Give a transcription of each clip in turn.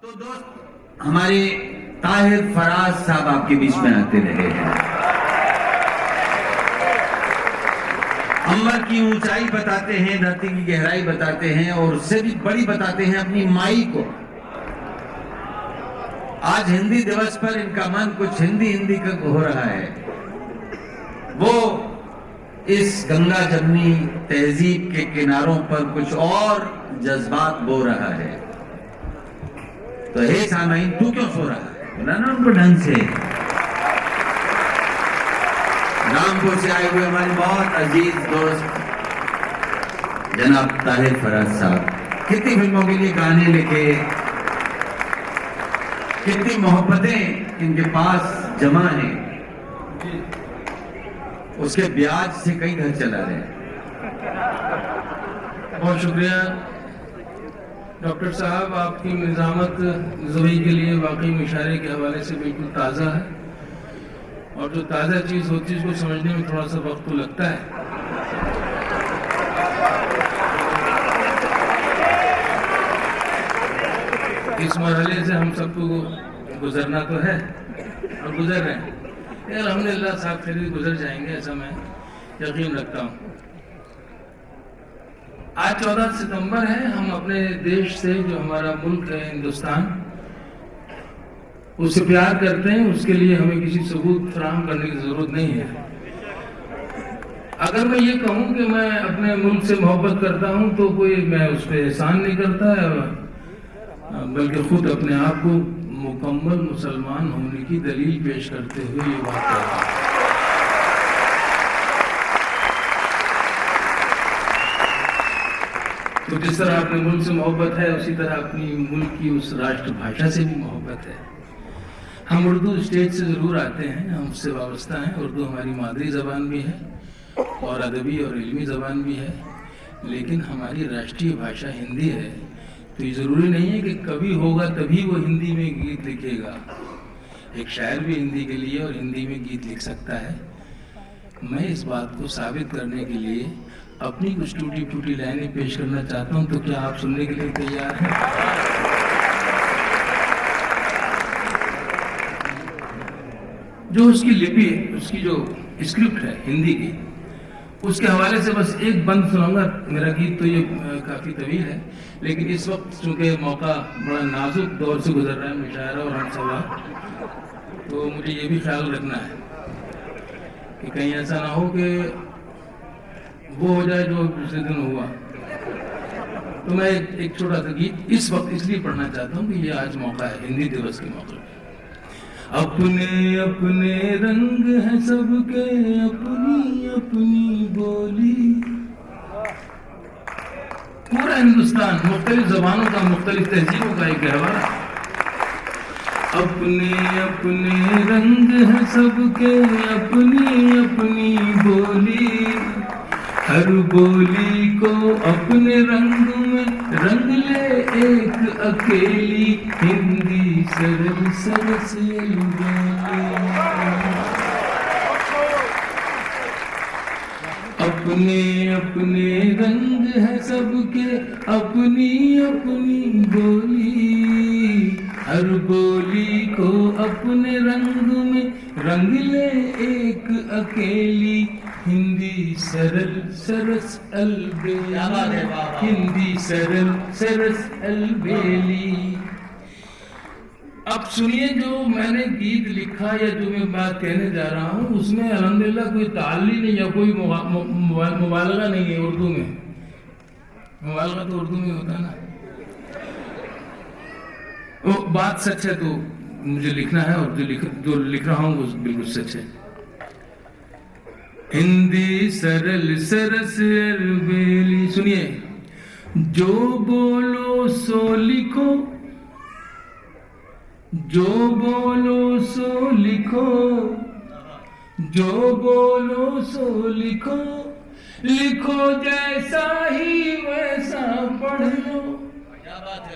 तो दोस्त हमारे ताहिर फराज साहब आपके बीच में आते रहे हैं। अंबर की ऊंचाई बताते हैं, धरती की गहराई बताते हैं और उससे भी बड़ी बताते हैं अपनी माई को। आज हिंदी दिवस पर इनका मन कुछ हिंदी का हो रहा है। वो इस गंगा जमनी तहजीब के किनारों पर कुछ और जज्बात बो रहा है। तो हे सामाइन, तू क्यों सो रहा है? बोला ना उनको ढंग से। रामपुर से आए हुए हमारे बहुत अजीज दोस्त जनाब ताहिर फराज साहब, कितनी फिल्मों के लिए गाने लिखे, कितनी मोहब्बतें इनके पास जमा हैं, उसके ब्याज से कई घर चला रहे हैं। बहुत शुक्रिया डॉक्टर साहब, आपकी निजामत ज़ुबई के लिए वाकई मुशायरे के हवाले से बिल्कुल ताज़ा है और जो ताज़ा चीज़ होती है उसको समझने में थोड़ा सा वक्त तो लगता है। इस मरहले से हम सबको गुजरना तो है और गुजर रहे हैं। अल्हम्दुलिल्लाह साहब फिर भी गुजर जाएंगे, ऐसा मैं यकीन रखता हूँ। आज 14 सितंबर है। हम अपने देश से, जो हमारा मुल्क है हिंदुस्तान, उससे प्यार करते हैं। उसके लिए हमें किसी सबूत फराहम करने की जरूरत नहीं है। अगर मैं ये कहूँ कि मैं अपने मुल्क से मोहब्बत करता हूँ तो कोई मैं उस पर एहसान नहीं करता है, बल्कि खुद अपने आप को मुकम्मल मुसलमान होने की दलील पेश करते हुए ये बात करता हूँ। तो जिस तरह अपने मुल्क से मोहब्बत है, उसी तरह अपनी मुल्क की उस राष्ट्रभाषा से भी मोहब्बत है। हम उर्दू स्टेट से ज़रूर आते हैं, हम उससे वाबस्ता हैं। उर्दू हमारी मादरी ज़बान भी है और अदबी और इल्मी ज़बान भी है, लेकिन हमारी राष्ट्रीय भाषा हिंदी है। तो ये ज़रूरी नहीं है कि कभी होगा तभी वो हिंदी में गीत लिखेगा। एक शायर भी हिंदी के लिए और हिंदी में गीत लिख सकता है। मैं इस बात को साबित करने के लिए अपनी कुछ टूटी फूटी लाइनें पेश करना चाहता हूं। तो क्या आप सुनने के लिए तैयार हैं? जो उसकी लिपि है, उसकी जो स्क्रिप्ट है हिंदी की, उसके हवाले से बस एक बंद सुनाऊंगा। मेरा गीत तो ये काफ़ी तवील है, लेकिन इस वक्त चूंकि मौका बड़ा नाजुक दौर से गुजर रहा है, मुशायरा और हमसवा, तो मुझे ये भी ख्याल रखना है कि कहीं ऐसा ना हो कि वो हो जाए जो पिछले दिन हुआ। तो मैं एक छोटा सा गीत इस वक्त इसलिए पढ़ना चाहता हूँ कि ये आज मौका है, हिंदी दिवस के मौके पे। अपने अपने रंग हैं सबके, अपनी अपनी बोली। पूरा हिंदुस्तान मुख्तलिफ जबानों का, मुख्तलिफ तहजीबों का एक गहवारा। अपने अपने रंग हैं सबके, अपनी अपनी बोली। हर बोली को अपने रंग में रंग ले एक अकेली हिंदी सरल सरस अपने अपने रंग है सबके, अपनी अपनी बोली। हर बोली को अपने रंग में रंग ले एक अकेली हिंदी सरल सरस अलबेली। हिंदी सरल सरस अलबेली। अब सुनिए, जो मैंने गीत लिखा या जो मैं बात कहने जा रहा हूँ, उसमें अल्हम्दुलिल्लाह कोई ताली नहीं या कोई मुबालगा नहीं है। उर्दू में मुबालगा तो उर्दू में होता है ना। वो बात सच है तो मुझे लिखना है, और जो लिख रहा हूँ वो बिल्कुल सच है। हिंदी सरल सरस अलबेली। सुनिए, जो बोलो सो लिखो, जो बोलो सो लिखो, जो बोलो सो लिखो। लिखो जैसा ही वैसा पढ़ लो। क्या बात है।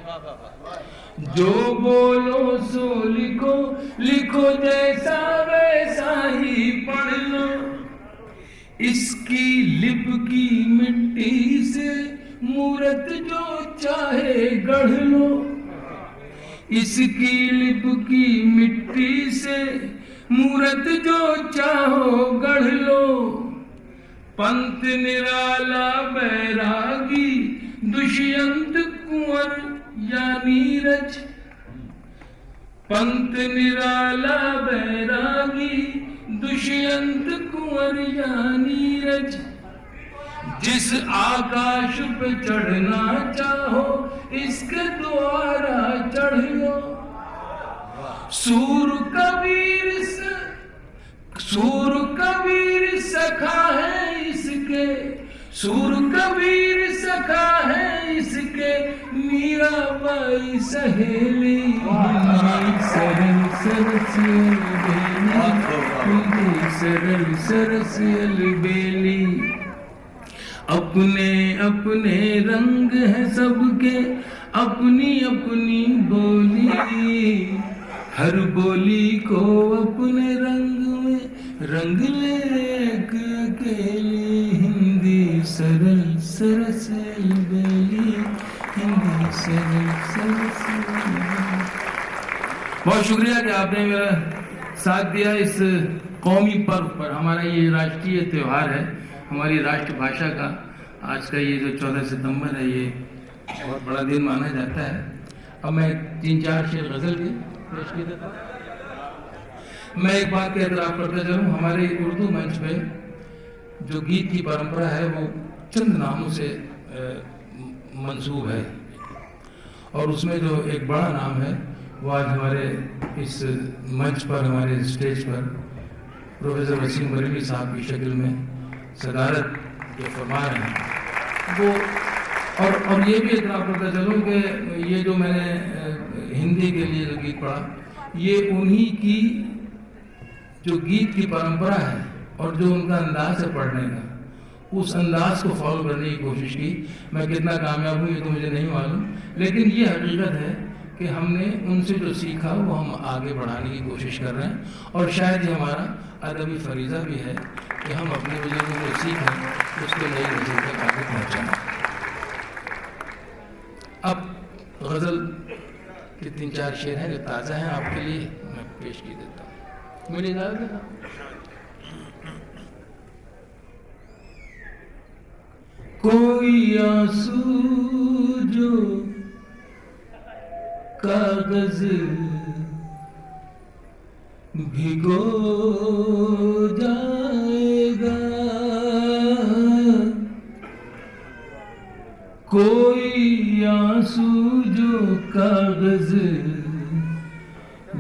जो बोलो सो लिखो, लिखो जैसा वैसा ही पढ़ लो। इसकी लिप की मिट्टी से मूरत जो चाहे गढ़ लो। इसकी लिप की मिट्टी से मूरत जो चाहो गढ़ लो। पंत निराला बैरागी दुष्यंत कुंवर या नीरज। पंत निराला बैरागी दुष्यंत कुंवर या नीरज। जिस आकाश पे चढ़ना चाहो इसके द्वारा चढ़ लो। सूर कबीर सखा है इसके, सूर कबीर सखा है इसके, मीराबाई सहेली सरल सरसियल बेली, सरल सरसियल बेली। अपने अपने रंग है सबके, अपनी अपनी बोली, हर बोली को अपने रंग में रंग ले एक अकेली। हिंदी सरल सरसियल बेली, हिंदी सरल सरसियल बेली। बहुत शुक्रिया कि आपने मेरा साथ दिया इस कौमी पर्व पर। हमारा ये राष्ट्रीय त्योहार है, हमारी राष्ट्रभाषा का। आज का ये जो 14 सितंबर है, ये बहुत बड़ा दिन माना जाता है। अब मैं 3-4 शेर गजल के पेश कर देता हूँ। मैं एक बात का एतराफ़ करता चलूँ, हमारे उर्दू मंच पे जो गीत की परंपरा है वो चंद नामों से मंसूब है, और उसमें जो एक बड़ा नाम है वो आज हमारे इस मंच पर, हमारे स्टेज पर प्रोफेसर वसीम बरेली साहब की शक्ल में सदारत जो फरमा रहे हैं वो। और ये भी इतना पता चलूँ कि ये जो मैंने हिंदी के लिए जो गीत पढ़ा, ये उन्हीं की जो गीत की परंपरा है और जो उनका अंदाज है पढ़ने का, उस अंदाज को फॉलो करने की कोशिश की। मैं कितना कामयाब हूँ ये तो मुझे नहीं मालूम, लेकिन ये हकीकत है कि हमने उनसे जो सीखा वो हम आगे बढ़ाने की कोशिश कर रहे हैं। और शायद ये हमारा अदबी फरीज़ा भी है कि हम अपने बुजुर्गों को सीखें, उसको नई नस्ल तक आगे पहुँचाएं। अब गज़ल के 3-4 शेर हैं जो ताज़ा हैं, आपके लिए मैं पेश की देता हूँ। मेरी इजाज़त है। कोई आंसू जो कागज भिगो जाएगा, कोई आंसू जो कागज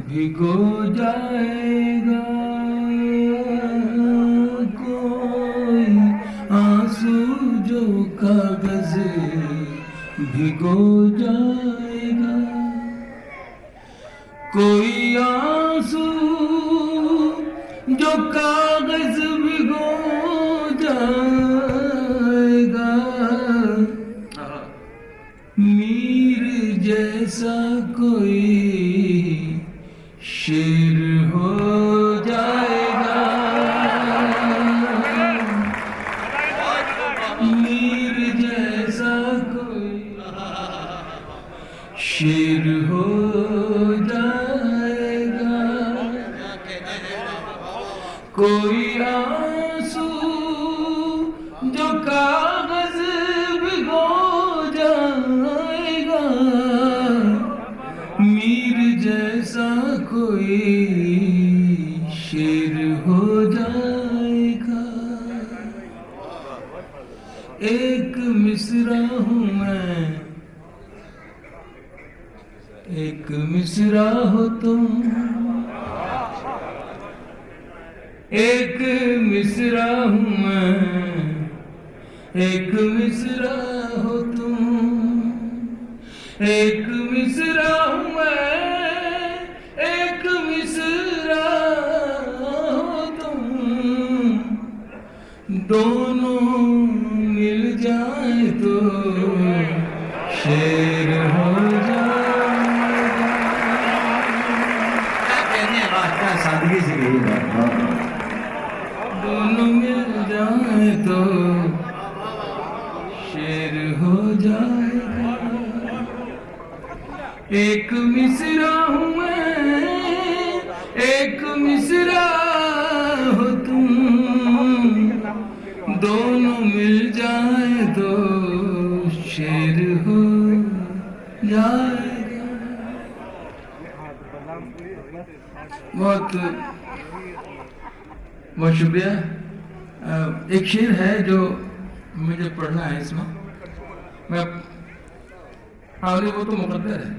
भिगो जाएगा, कोई आंसू जो कागज भिगो जाएगा, कोई आंसू जो कागज भिगो जाएगा, मीर जैसा कोई शेर हो जाएगा, मीर जैसा कोई शेर हो जाएगा, कोई आंसू जो कागज भिगो जाएगा, मीर जैसा कोई शेर हो जाएगा। एक मिसरा हूँ मैं, एक मिसरा हो तुम, एक मिसरा हूँ मैं, एक मिसरा हो तुम, एक मिसरा हूँ मैं, एक मिसरा हो तुम, दोनों मिल जाए तो शेर हो जाएगा। क्या सादगी से कही बात, दोनों मिल जाए तो शेर हो जाएगा। एक मिसरा हूँ मैं, एक मिसरा हो तुम, दोनों मिल जाए तो शेर हो जाएगा। बहुत बहुत शुक्रिया। एक शेर है जो मुझे पढ़ना है इसमें, मैं हाँ वो तो मुकद्दर है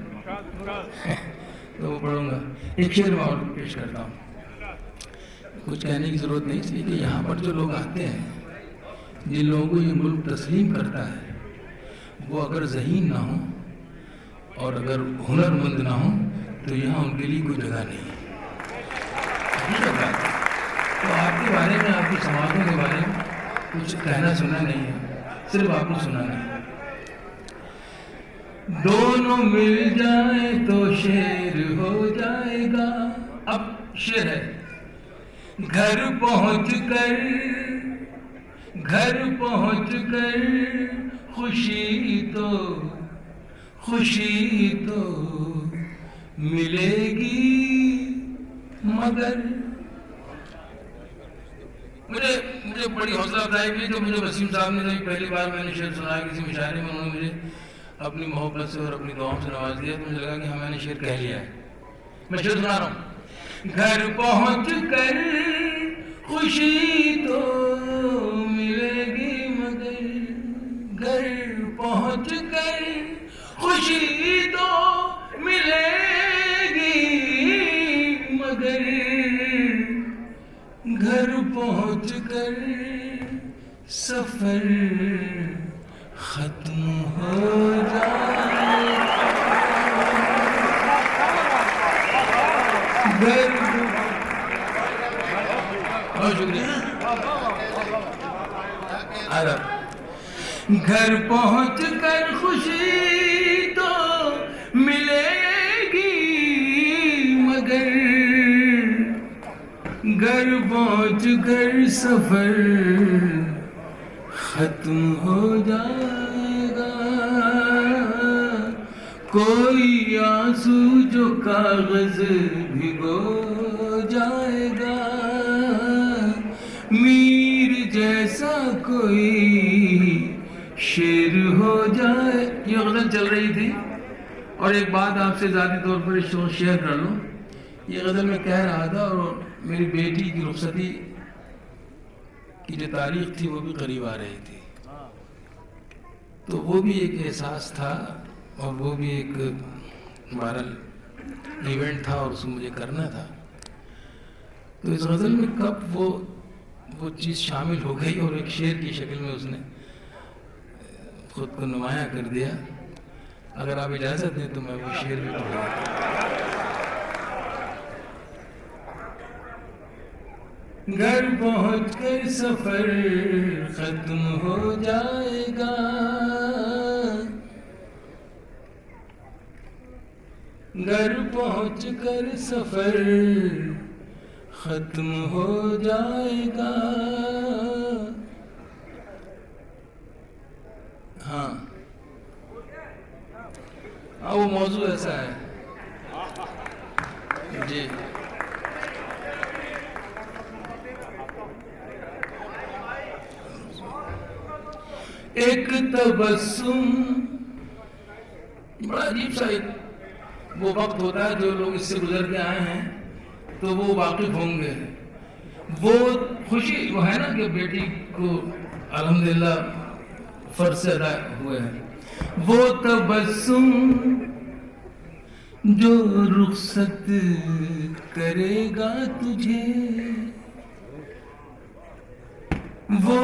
तो वो पढ़ूंगा। एक शेर मैं और पेश करता हूँ, कुछ कहने की जरूरत नहीं, इसलिए कि यहाँ पर जो लोग आते हैं, जिन लोगों को ये मुल्क तस्लीम करता है, वो अगर ज़हीन ना हो और अगर हुनरमंद ना हो तो यहाँ उनके लिए कोई जगह नहीं है। तो आपके बारे में, आपकी समाजों के बारे में कुछ कहना सुनना नहीं है, सिर्फ आपको सुनाना है। दोनों मिल जाए तो शेर हो जाएगा। अब शेर है, घर पहुंच कर खुशी तो मिलेगी, मगर मुझे बड़ी हौसला अफजाई हुई जो मुझे वसीम साहब ने जब पहली बार मैंने शेर सुनाया किसी मुशायरे में, उन्होंने मुझे अपनी मोहब्बत से और अपनी दुआओं से नवाज दिया, तो मुझे लगा कि हाँ मैंने शेर कह लिया है। मैं शेर सुना रहा हूँ। घर पहुंच कर खुशी तो मिलेगी, मगर घर पहुंच कर खुशी तो मिलेगी, मगर घर पहुंच कर सफर खत्म हो जाए। बहुत शुक्रिया। घर पहुंच कर खुशी तो मिलेगी, मगर घर पहुंच कर सफर खत्म हो जाएगा। कोई आंसू जो कागज भिगो जाएगा, मीर जैसा कोई शेर हो जाए। ये गजल चल रही थी, और एक बात आपसे ज़ाती तौर पर शेयर कर लूँ। ये गजल मैं कह रहा था और मेरी बेटी की रुखसती की जो तारीख थी वो भी करीब आ रही थी, तो वो भी एक एहसास था और वो भी एक वायरल इवेंट था और उसको मुझे करना था। तो इस गज़ल में कब वो चीज़ शामिल हो गई और एक शेर की शक्ल में उसने खुद को नुमायां कर दिया। अगर आप इजाज़त दें तो मैं वो शेर भी पढ़ूंगा। घर पहुंच कर सफर खत्म हो जाएगा, घर पहुंच कर सफर खत्म हो जाएगा। हाँ वो मौजू ऐसा है जी। एक तबस्सुम, बड़ा अजीब सा वो वक्त होता है, जो लोग इससे गुजर के आए हैं तो वो वाकिफ होंगे। वो खुशी वो है ना कि बेटी को अल्हम्दुलिल्लाह फर्ज से अदा हुए हैं। वो तबस्सुम जो रुखसत करेगा तुझे, वो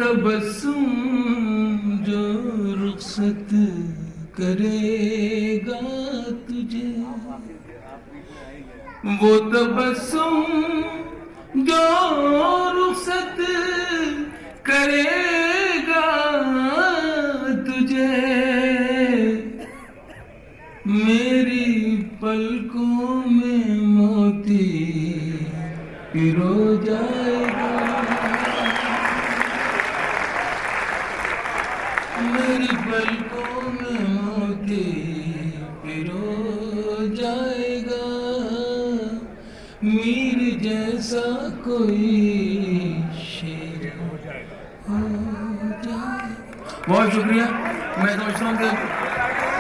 तबस्सुम जो रुखसत करेगा तुझे, वो तबस्सुम जो रुखसत करेगा तुझे, मेरी पलकों में मोती पिरो जाएगा, मेरी पलकों में मोती पिरो जाएगा, मीर जैसा कोई शेर हो जाएगा। बहुत शुक्रिया। मैं समझता हूँ कि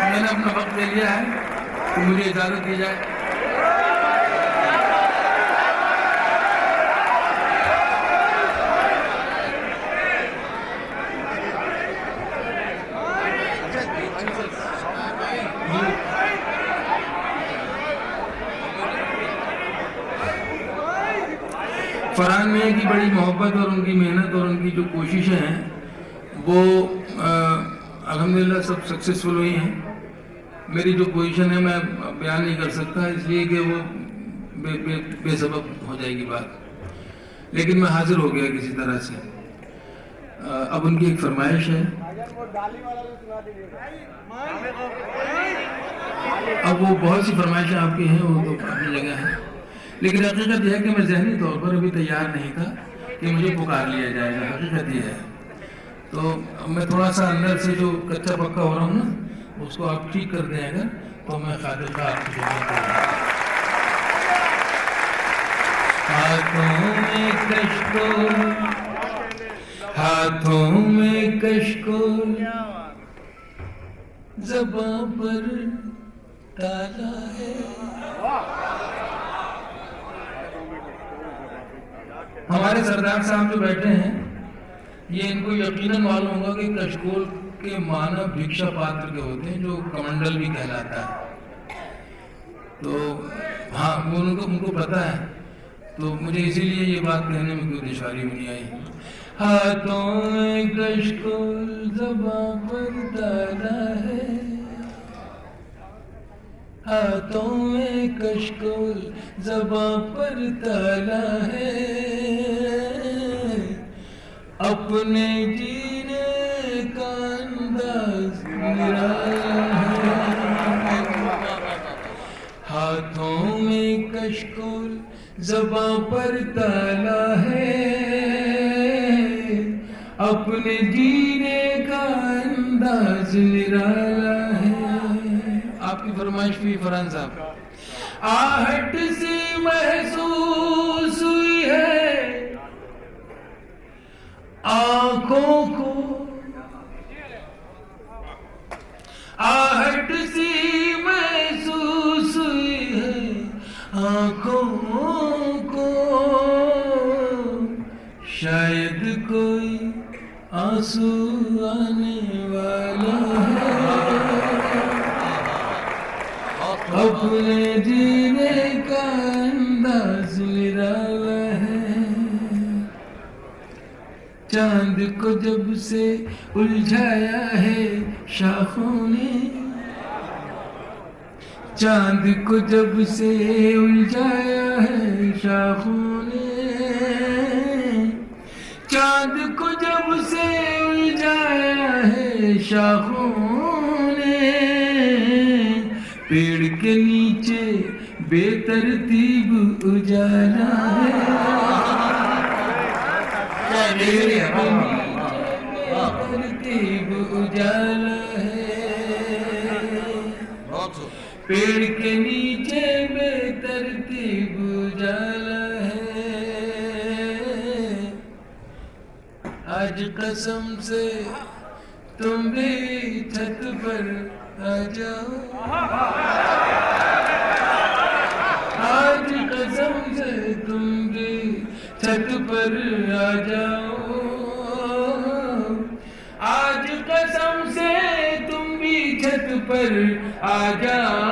मैंने अपना वक्त ले लिया है, तो मुझे इजाज़त दी जाए। फरहान मियाँ की बड़ी मोहब्बत और उनकी मेहनत और उनकी जो कोशिशें हैं वो अल्हम्दुलिल्लाह सब सक्सेसफुल हुई हैं। मेरी जो पोजीशन है मैं बयान नहीं कर सकता, इसलिए कि वो बेसबब हो जाएगी बात, लेकिन मैं हाजिर हो गया किसी तरह से। अब उनकी एक फरमाइश है, अब वो बहुत सी फरमाइशें आपकी हैं, वो तो अपनी जगह है, लेकिन हकीकत यह है कि मैं जहनी तौर पर अभी तैयार नहीं था कि मुझे पुकार लिया जाएगा। हकीकत यह है, तो मैं थोड़ा सा अंदर से जो कच्चा पक्का हो रहा हूँ ना, उसको आप ठीक कर दें अगर, तो मैं खातिर का आपकी खिदमत करूँगा। हाथों में कशकोल, ज़बां पर ताला है। हमारे सरदार साहब जो बैठे हैं, ये इनको यकीनन मालूम होगा कि कशकोल के माना भिक्षा पात्र के होते हैं, जो कमंडल भी कहलाता है। तो हाँ, वो उनको पता है, तो मुझे इसीलिए ये बात कहने में कोई दुश्वारी भी नहीं आई। हाथों में कशकोल, ज़बां पर ताला है। हाथों में कशकोल, ज़बां पर ताला है। अपने जीने का अंदाज निराला है। हाथों में कशकोल, ज़बां पर ताला है। अपने जीने का अंदाज निराला है। आपकी फरमाइश भी फरहान साहब। आहट सी महसूस हुई है आंखों को, आहट सी महसूस हुई है आंखों को। शायद कोई आंसू आने वाला है। अपने जीने का अंदाज निराला है। चांद को जब से उलझाया है शाखों ने, चांद को जब से उलझाया है शाखों ने, चांद को जब से उलझाया है शाखों ने। पेड़ के नीचे बेतरतीब उजाला है। बेतरतीब उजाला है। पेड़ के नीचे बेतरतीब उजाला है। आज कसम से तुम भी छत पर आ जाओ। आज कसम से तुम भी छत पर आ जाओ। आज कसम से तुम भी छत पर आ जाओ।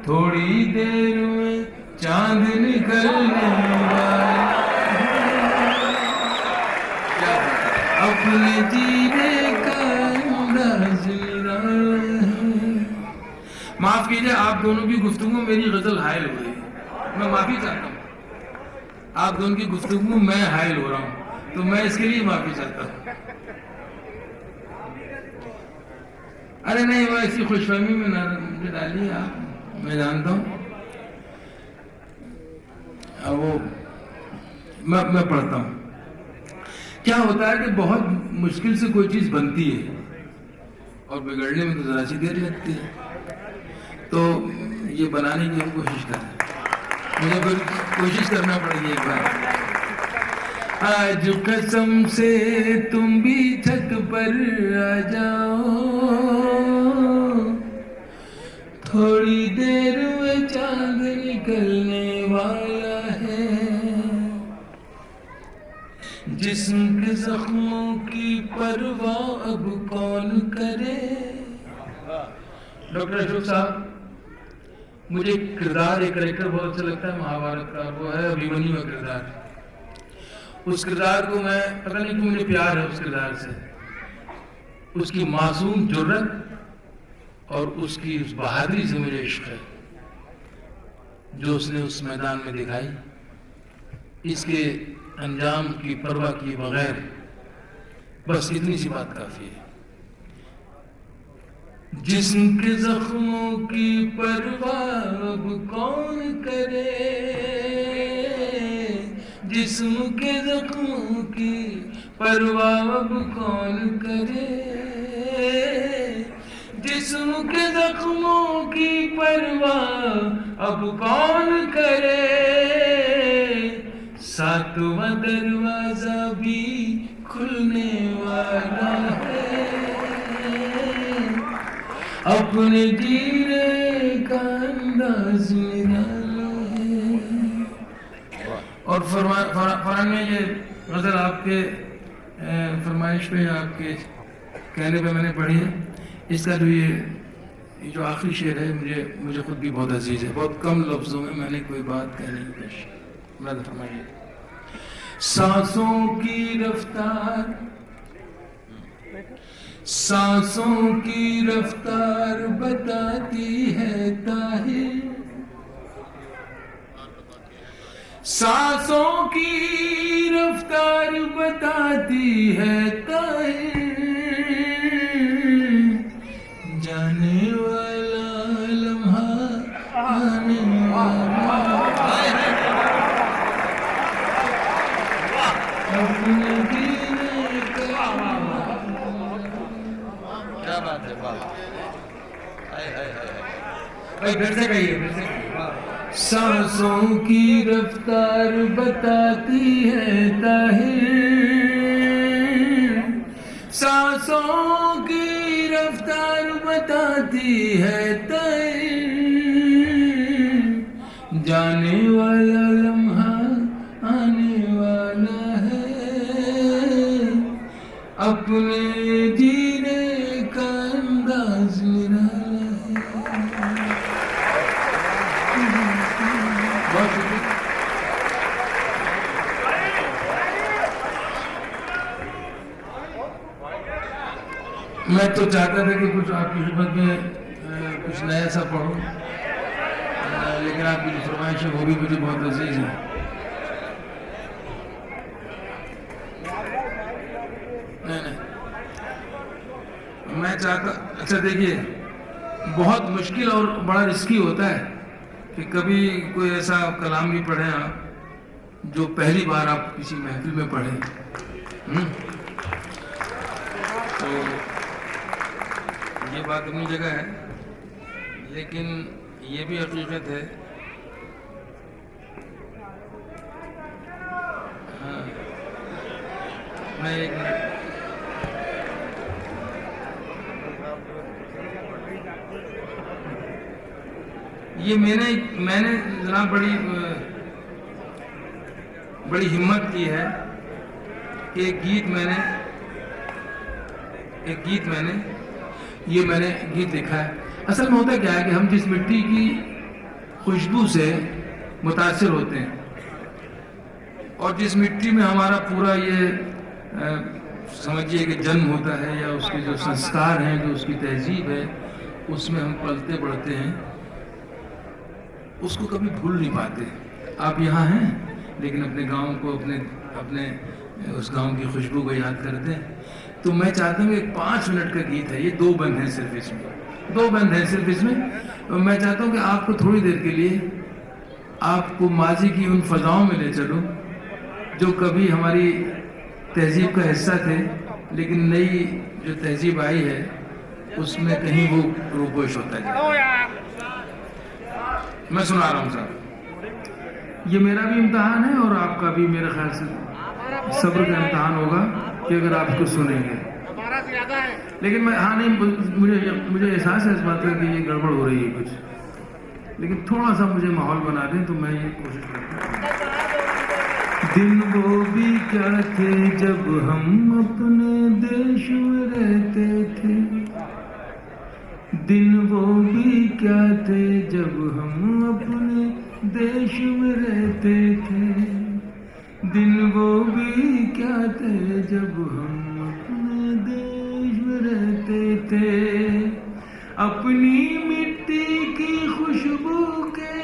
थोड़ी देर में चांद निकलने वाला है। अपने जीने का अंदाज निराला है। माफ कीजिए, आप दोनों की गुफ्तगू में मेरी गजल हायल हो रही है, मैं माफी चाहता हूँ। आप दोनों की गुफ्तगू में मैं हायल हो रहा हूँ, तो मैं इसके लिए माफी चाहता हूँ। अरे नहीं, मैं ऐसी खुशफहमी में मुझे डालिए आप, मैं जानता हूँ। अब वो मैं पढ़ता हूँ। क्या होता है कि बहुत मुश्किल से कोई चीज बनती है और बिगड़ने में तो जरा सी देर लगती है। तो ये बनाने की हम कोशिश कर रहे हैं। मुझे फिर कोशिश करना पड़ेगी एक बार। आज कसम से तुम भी छत पर आ जाओ, थोड़ी देर में चांद निकलने वाला है। जिस्म के जख्मों की परवाह अब कौन करे। डॉक्टर अशोक साहब, मुझे किरदार, एक करेक्टर बहुत अच्छा लगता है महाभारत का, वो है अभिमन्यु का किरदार। उस किरदार को मैं, पता नहीं क्यों मुझे प्यार है उस किरदार से। उसकी मासूम जुर्रत और उसकी उस बहादुरी से मुझे इश्क है जो उसने उस मैदान में दिखाई। इसके अंजाम की परवाह किए बगैर, बस इतनी सी बात काफी है। जिस्म के जख्मों की परवाह अब कौन करे, जिस्म के जख्मों की परवाह अब कौन करे, जिस्म के जख्मों की परवाह अब कौन करे। सातवां दरवाजा भी खुलने वाला है, अपने जीने का अंदाज निराला है। और फरमान में ये गजल आपके फरमाइश पे, आपके कहने पे मैंने पढ़ी है। इसका जो ये जो आखिरी शेर है, मुझे खुद भी बहुत अजीज है। बहुत कम लफ्जों में मैंने कोई बात कहने की कोशिश की। फरमाइए। सांसों की रफ्तार, सांसों की रफ्तार बताती है ताहिर, सांसों की रफ्तार बताती है ताहिर, जाने वाला लम्हा आने वाला, अपने जीने का। क्या बात है, वाह। भाई फिर से कहिए, फिर से। सांसों की रफ्तार बताती है ताहिर, सांसों की रफ्तार बताती है ताहिर, जाने वाला लम्हा आने वाला है, अपने जीने का अंदाज निराला है। मैं तो चाहता था कि कुछ आपकी खिदमत में कुछ नया सा पढ़ूं, लेकिन आपकी जो फरमाइश है वो भी मुझे बहुत अजीज है। नहीं, मैं चाहता, अच्छा देखिए, बहुत मुश्किल और बड़ा रिस्की होता है कि कभी कोई ऐसा कलाम भी पढ़ें आप जो पहली बार आप किसी महफिल में पढ़ें। तो ये बात अपनी जगह है, लेकिन ये भी हकीकत है। हाँ, मैं एक मिनट, ये मैंने जनाब बड़ी हिम्मत की है कि एक गीत लिखा है। असल में होता क्या है कि हम जिस मिट्टी की खुशबू से मुतासिर होते हैं और जिस मिट्टी में हमारा पूरा ये समझिए कि जन्म होता है, या उसके जो संस्कार हैं, जो उसकी तहजीब है, उसमें हम पलते बढ़ते हैं, उसको कभी भूल नहीं पाते। आप यहाँ हैं लेकिन अपने गांव को, अपने उस गांव की खुशबू को याद करते हैं। तो मैं चाहता हूँ, एक 5 मिनट का गीत है, ये 2 बंद हैं सिर्फ इसमें, 2 बंद हैं सिर्फ इसमें। तो मैं चाहता हूँ कि आपको थोड़ी देर के लिए आपको माजी की उन फजाओं में ले चलूँ जो कभी हमारी तहजीब का हिस्सा थे, लेकिन नई जो तहजीब आई है उसमें कहीं वो रूपोश होता है। मैं सुना रहा हूँ साहब, ये मेरा भी इम्तहान है और आपका भी मेरे ख्याल से सब्र का इम्तहान होगा कि अगर आप इसको सुनेंगे। लेकिन मैं हाँ नहीं, मुझे एहसास है इस बात का कि ये गड़बड़ हो रही है कुछ, लेकिन थोड़ा सा मुझे माहौल बना दें तो मैं ये कोशिश करता हूँ। दिन वो भी क्या थे जब हम अपने देश में रहते थे, दिन वो भी क्या थे जब हम अपने देश में रहते थे, दिन वो भी क्या थे जब हम अपने देश में रहते थे, अपनी मिट्टी की खुशबू के,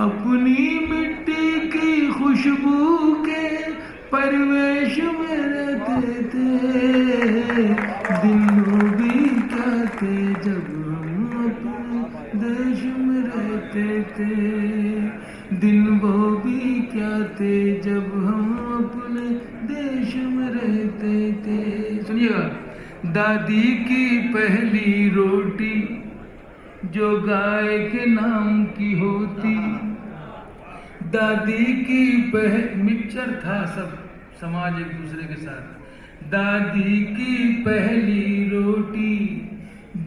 अपनी मिट्टी की खुशबू के परवेश में रहते थे, दिन वो भी क्या थे जब हम अपने देश में रहते थे, दिन वो भी क्या थे जब हम अपने देश में रहते थे। सुनिएगा, दादी की पहली रोटी जो गाय के नाम की होती, दादी की मिक्सचर था सब समाज एक दूसरे के साथ, दादी की पहली रोटी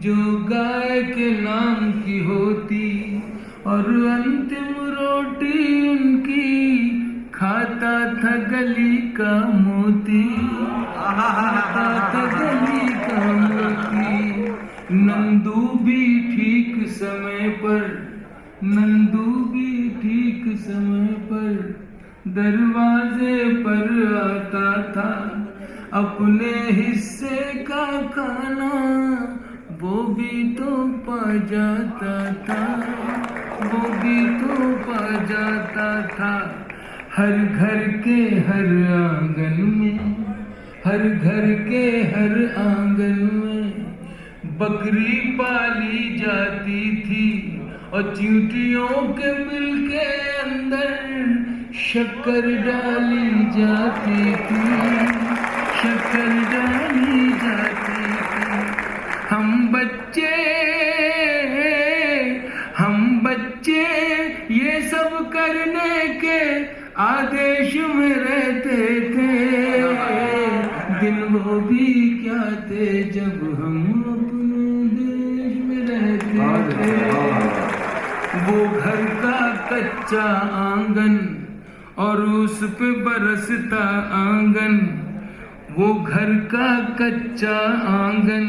जो गाय के नाम की होती, और अंतिम रोटी उनकी खाता था गली का मोती, खाता था गली का मोती। नंदू भी ठीक समय पर, नंदू भी ठीक समय पर दरवाजे पर आता था, अपने हिस्से का खाना वो भी तो पा जाता था, वो भी तो पा जाता था। हर घर के हर आंगन में, हर घर के हर आंगन में बकरी पाली जाती थी, और चींटियों के बिल के अंदर शक्कर डाली जाती थी, शक्कर डाली जाती थी। हम बच्चे ये सब करने के आदेश में रहते थे, दिन वो भी क्या थे जब हम अपने देश में रहते थे। वो घर का कच्चा आंगन और उस पे बरसता आंगन, वो घर का कच्चा आंगन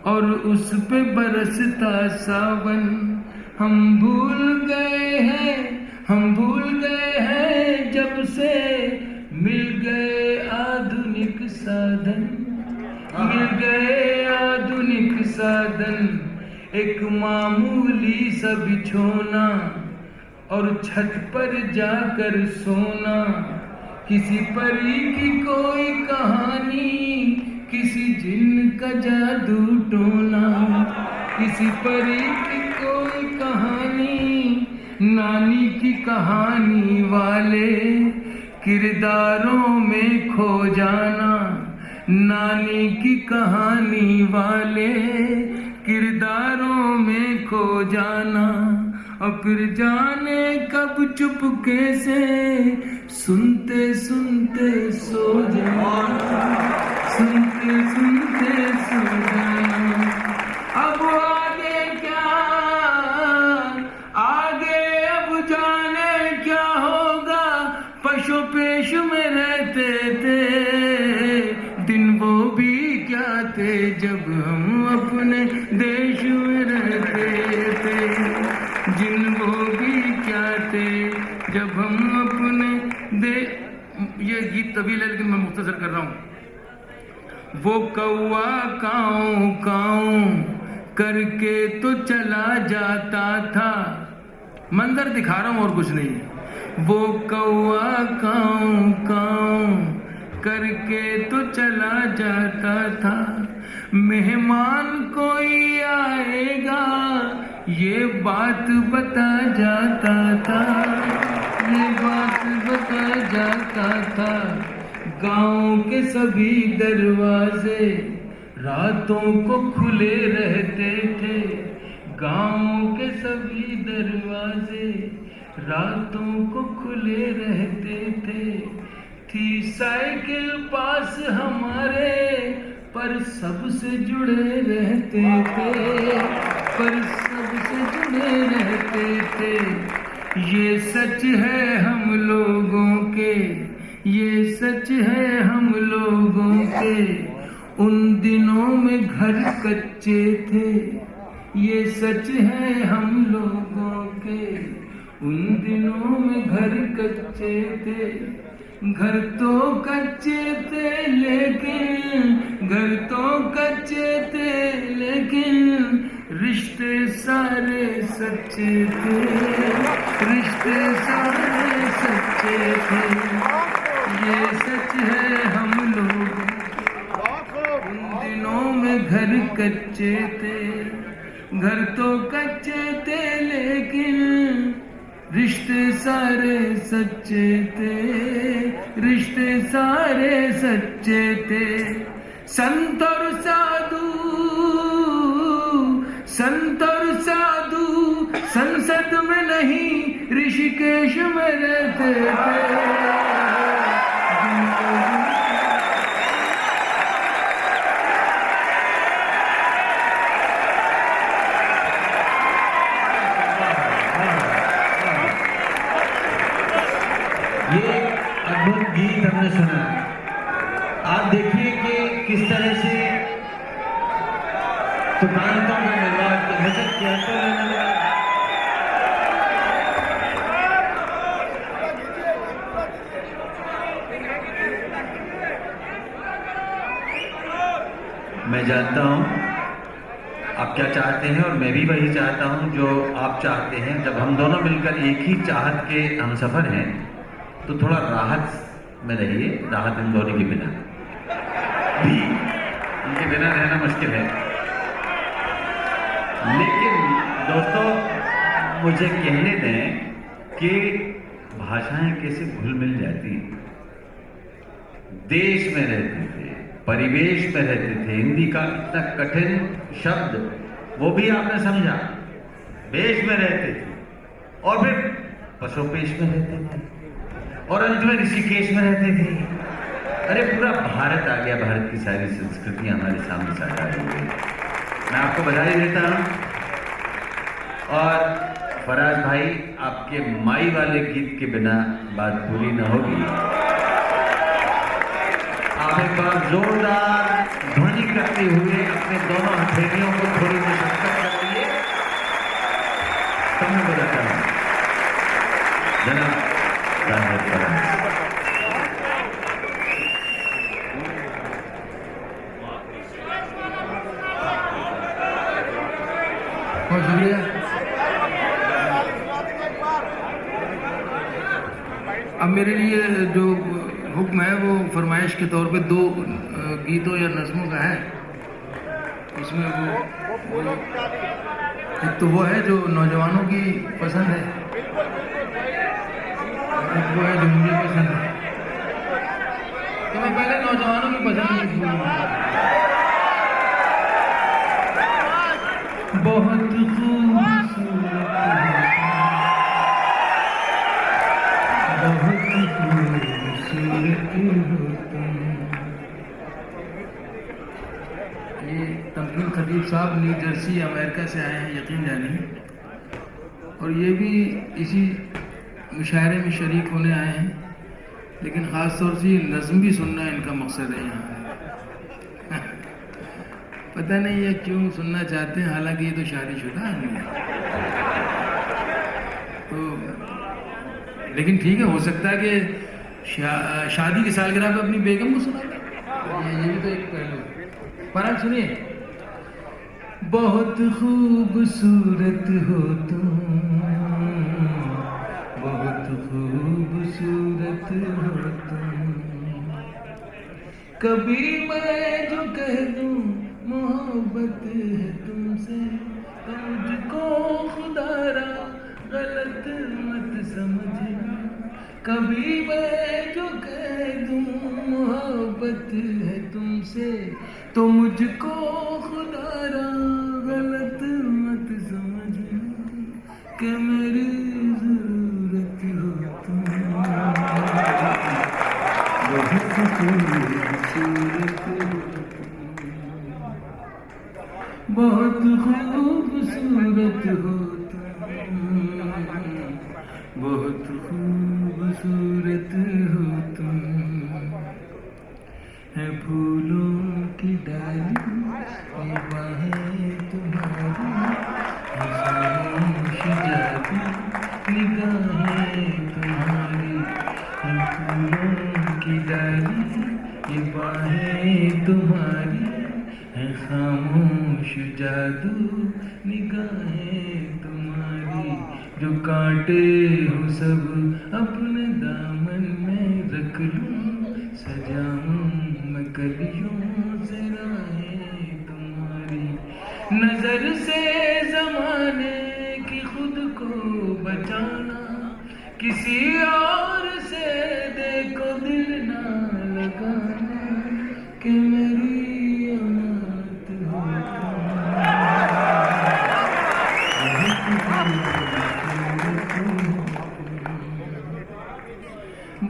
और उस पे बरसता सावन। हम भूल गए हैं, हम भूल गए हैं जब से मिल गए आधुनिक साधन, मिल गए आधुनिक साधन। एक मामूली सा बिछोना और छत पर जाकर सोना, किसी परी की कोई कहानी, किसी जिन्न का जादू टोना, किसी परी की कोई कहानी, नानी की कहानी वाले किरदारों में खो जाना, नानी की कहानी वाले किरदारों में खो जाना। और फिर जाने कब चुपके से सुनते सुनते सो जाना, सुनते सुनते सो जाना। अब आगे क्या, आगे अब जाने क्या होगा, पशु पेश में रहते थे। दिन वो भी क्या थे जब हम अपने देश में रहते थे, दिन वो भी क्या थे जब हम अपने ये गीत तभी है लेकिन मैं मुख्तसर कर रहा हूँ। वो कौवा काऊ काऊ करके तो चला जाता था, मंजर दिखा रहा हूँ और कुछ नहीं है। वो कौवा काऊ काऊ करके तो चला जाता था, मेहमान कोई आएगा ये बात बता जाता था, ये बात बता जाता था। गांव के सभी दरवाजे रातों को खुले रहते थे, गाँव के सभी दरवाजे रातों को खुले रहते थे। थी साइकिल पास हमारे पर सबसे जुड़े रहते थे, पर सबसे जुड़े रहते थे। ये सच है हम लोगों के, ये सच है हम लोगों के। उन दिनों में घर कच्चे थे, ये सच है हम लोगों के। उन दिनों में घर कच्चे थे, घर तो कच्चे थे लेकिन, घर तो कच्चे थे लेकिन रिश्ते सारे सच्चे थे, रिश्ते सारे सच्चे थे। ये सच है हम लोग, उन दिनों में घर कच्चे थे, घर तो कच्चे थे लेकिन रिश्ते सारे सच्चे थे, रिश्ते सारे सच्चे थे। संत और साधु, संत और साधु संसद में नहीं ऋषिकेश में रहते थे। ये अद्भुत गीत हमने सुना। आप देखिए कि किस तरह से तुकांतों का निर्वाह किया तो मैं जानता हूं आप क्या चाहते हैं और मैं भी वही चाहता हूं जो आप चाहते हैं। जब हम दोनों मिलकर एक ही चाहत के हमसफर हैं तो थोड़ा राहत में रहिए। राहत इन दोनों के बिना भी, इनके बिना रहना मुश्किल है। लेकिन दोस्तों मुझे कहने दें कि भाषाएं कैसे घुल मिल जाती हैं। देश में रहते थे, परिवेश में रहते थे। हिंदी का इतना कठिन शब्द वो भी आपने समझा। वेश में रहते थे और फिर पशुपेश में रहते थे और अंत में ऋषिकेश में रहते थे। अरे पूरा भारत आ गया, भारत की सारी संस्कृतियां हमारे सामने साकार हो गई। मैं आपको बधाई देता हूं। और फराज भाई, आपके माई वाले गीत के बिना बात पूरी न होगी। आप एक बार जोरदार ध्वनि करते हुए अपने दोनों हथेलियों को थोड़ी मशक्कत कर लिए तब मैं बताता हूं। जनाब राहत फराज। बहुत शुक्रिया। अब मेरे लिए जो हुक्म है वो फरमाइश के तौर पे 2 गीतों या नज़्मों का है। उसमें वो एक तो वो है जो नौजवानों की पसंद है, एक वो है जो मुझे पसंद है। तो मैं पहले नौजवानों की पसंद बहुत खूबसूरत ये तमकीन खतीब साहब न्यू जर्सी अमेरिका से आए हैं, यकीन जानिए। और ये भी इसी मुशायरे में शरीक होने आए हैं, लेकिन ख़ास तौर से नज़्म भी सुनना इनका मकसद है यहाँ। पता नहीं ये क्यों सुनना चाहते हैं, हालांकि ये तो शादीशुदा आदमी है। तो लेकिन ठीक है, हो सकता है कि शादी की सालगिरह पे अपनी बेगम को सुना दे। ये भी तो एक पहलू है। पर आप सुनिए, बहुत खूबसूरत हो तुम, बहुत खूबसूरत हो तुम। कभी मैं जो कह दूं मोहब्बत है तुमसे, तो मुझको खुदारा गलत मत समझना। कभी मैं जो कह दूं मोहब्बत है तुमसे, तो मुझको खुदारा गलत मत समझना। बहुत खूबसूरत हो तुम, बहुत खूबसूरत हो तुम, है फूलों की डाली ये बाहें तुम्हारी, है खामोश जाती निगाहें तुम्हारी, है फूलों की डाली ये बाहें तुम्हारी, है खामोश जादू निगाहें तुम्हारी, जो कांटे हो सब अपने दामन में रख लूं, सजाऊं मैं कलियों से राहें तुम्हारी, नजर से जमाने की खुद को बचाना, किसी और से देखो दिल ना लगाना, कि मेरी अनाथ हो तुम,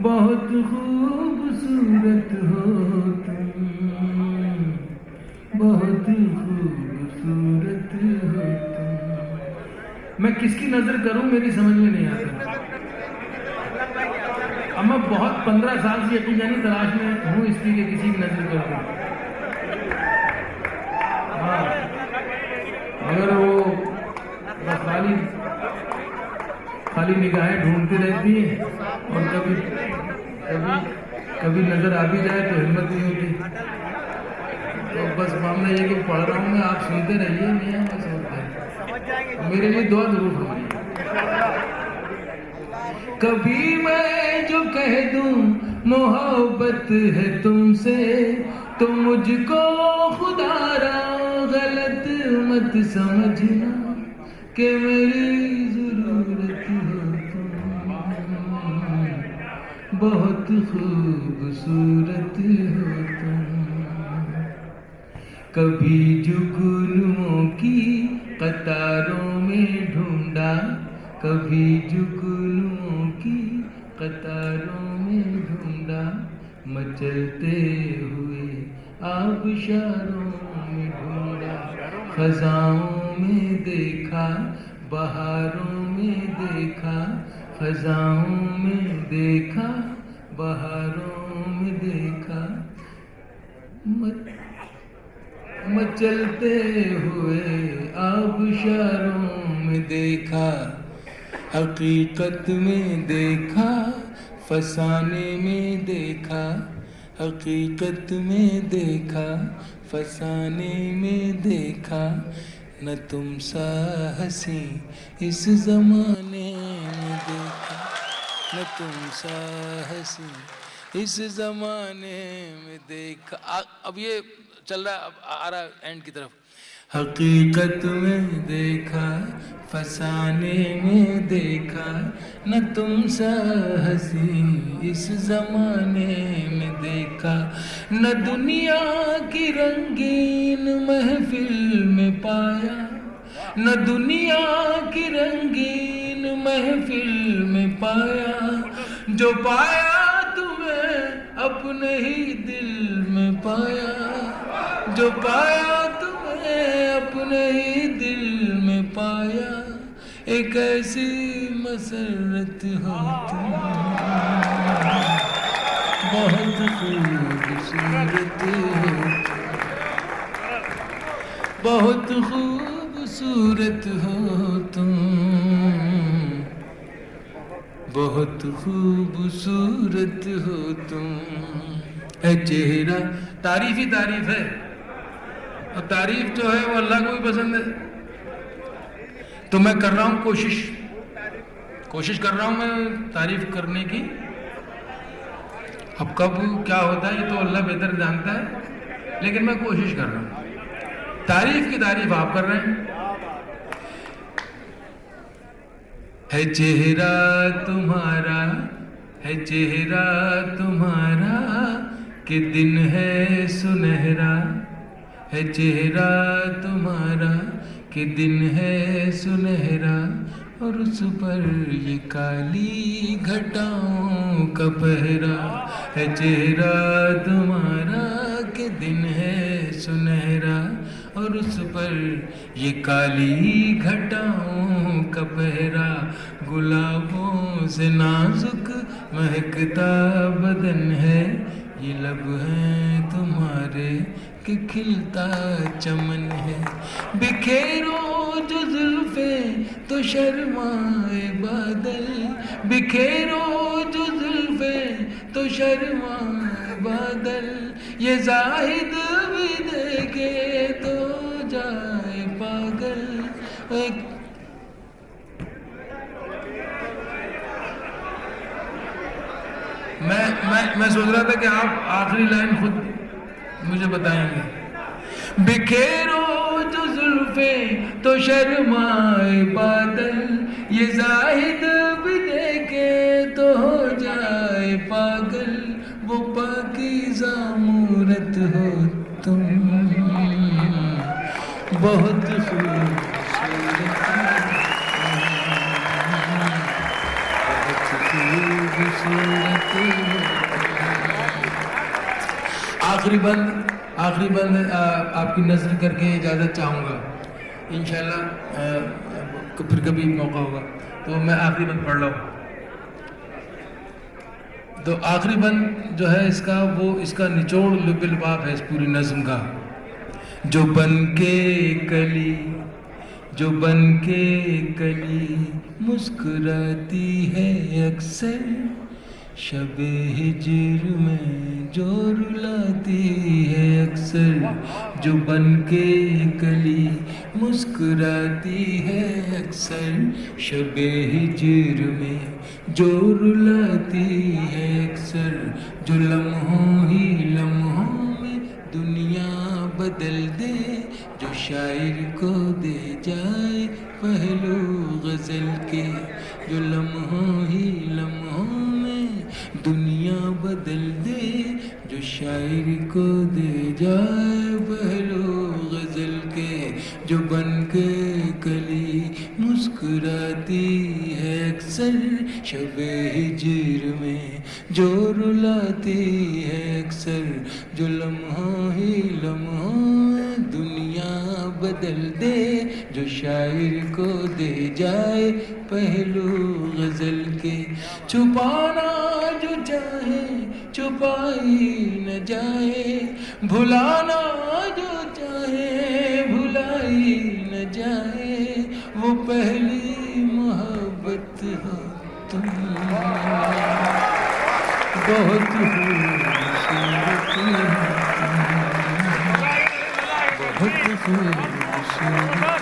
बहुत खूबसूरत हो तुम, बहुत खूबसूरत हो तुम। मैं किसकी नजर करूं मेरी समझ में नहीं आता। अब मैं बहुत 15 साल से यकीन जानी तलाश में हूँ इसकी कि किसी की नजर कर दूं। हाँ, मगर वो बस खाली निगाहें ढूंढती रहती हैं, और कभी नजर आ भी जाए तो हिम्मत नहीं होती। तो बस मामला ये कि पढ़ रहा हूँ मैं, आप सुनते रहिए, नहीं बस होता है। मेरे लिए दुआ जरूर होगी। कभी मैं जो कह दूं मोहब्बत है तुमसे, तो मुझको खुदारा गलत मत समझना, कि मेरी जरूरत हो तुम, बहुत खूबसूरत हो तुम। कभी जुगनुओं की कतारों में ढूंढा, कभी जुगनुओं की कतारों में ढूंढा, मचलते हुए आबशारों में ढूंढा, खजाओं में देखा, बहारों में देखा, खजाओं में देखा, बहारों में देखा, मचलते हुए आबशारों में देखा, हकीकत में देखा, फसाने में देखा, हकीकत में देखा, फसाने में देखा, न तुम सा हंसी इस जमाने में देखा, न तुम सा हंसी इस जमाने में देखा। अब ये चल रहा है, अब आ रहा है एंड की तरफ। हकीकत में देखा, फसाने में देखा, न तुम सा हंसी इस जमाने में देखा, न दुनिया की रंगीन महफिल में पाया, न दुनिया की रंगीन महफिल में पाया, जो पाया तुम्हें अपने ही दिल में पाया, जो पाया तुम्हें अपने ही दिल में पाया, एक ऐसी मसरत हो तुम, बहुत खूबसूरत हो, बहुत खूबसूरत हो तुम, बहुत खूबसूरत हो तुम। है चेहरा, तारीफ ही तारीफ है, और तारीफ जो है वो अल्लाह को भी पसंद है। तो मैं कर रहा हूं कोशिश कर रहा हूं मैं तारीफ करने की। अब कब क्या होता है ये तो अल्लाह बेहतर जानता है, लेकिन मैं कोशिश कर रहा हूं। तारीफ की तारीफ आप कर रहे हैं। है चेहरा तुम्हारा, है चेहरा तुम्हारा, कि दिन है सुनहरा, है चेहरा तुम्हारा, कि दिन है सुनहरा, और उस पर ये काली घटाओं का पहरा। है चेहरा तुम्हारा, कि दिन है सुनहरा, और उस पर ये काली घटाओं का पहरा, गुलाबों से नाजुक महकता बदन है, ये लब हैं तुम्हारे कि खिलता चमन है। बिखेरो जो जुल्फे तो शर्माए बादल, बिखेरो जो जुल्फे तो शर्माए बादल, ये जाहिद भी देखे तो जाए पागल। मैं सोच रहा था कि आप आखिरी लाइन खुद मुझे बताएंगे। बिखेरो जो जुल्फे तो शर्माए बादल, ये जाहिद भी देखे तो हो जाए पागल, वो पाकीज़ा मूरत हो तुम, बहुत खूबसूरत, आखिरी बंद आपकी नज़र करके इजाज़त चाहूँगा। इंशाल्लाह फिर कभी मौका होगा तो मैं आखिरी बंद पढ़ रहा हूँ। तो आखिरी बंद जो है इसका, वो इसका निचोड़ लुब-ए-लुबाब है इस पूरी नज़्म का। जो बन के कली, जो बन के कली मुस्कुराती है अक्सर, शबे हिज्र में जो रुलाती है अक्सर, जो बन के कली मुस्कुराती है अक्सर, शबे हिज्र में जो रुलाती है अक्सर, जो लम्हों ही लम्हों में दुनिया बदल दे, जो शायर को दे जाए पहलू गज़ल के, जो लम्हों ही लम्हों में दुनिया बदल दे, जो शायर को दे जाए पहलू गज़ल के, जो बन के कली मुस्कुराती है अक्सर, शबे हिज्र में जो रुलाती है अक्सर, जो लम्हों ही लम्हों में दुनिया बदल दे, जो शायर को दे जाए पहलू गज़ल के। छुपाना जो चाहे छुपाई न जाए, भुलाना जो चाहे भुलाई न जाए, वो पहली मोहब्बत हो तुम, बहुत खूबसूरत हो तुम, बहुत खूबसूरत।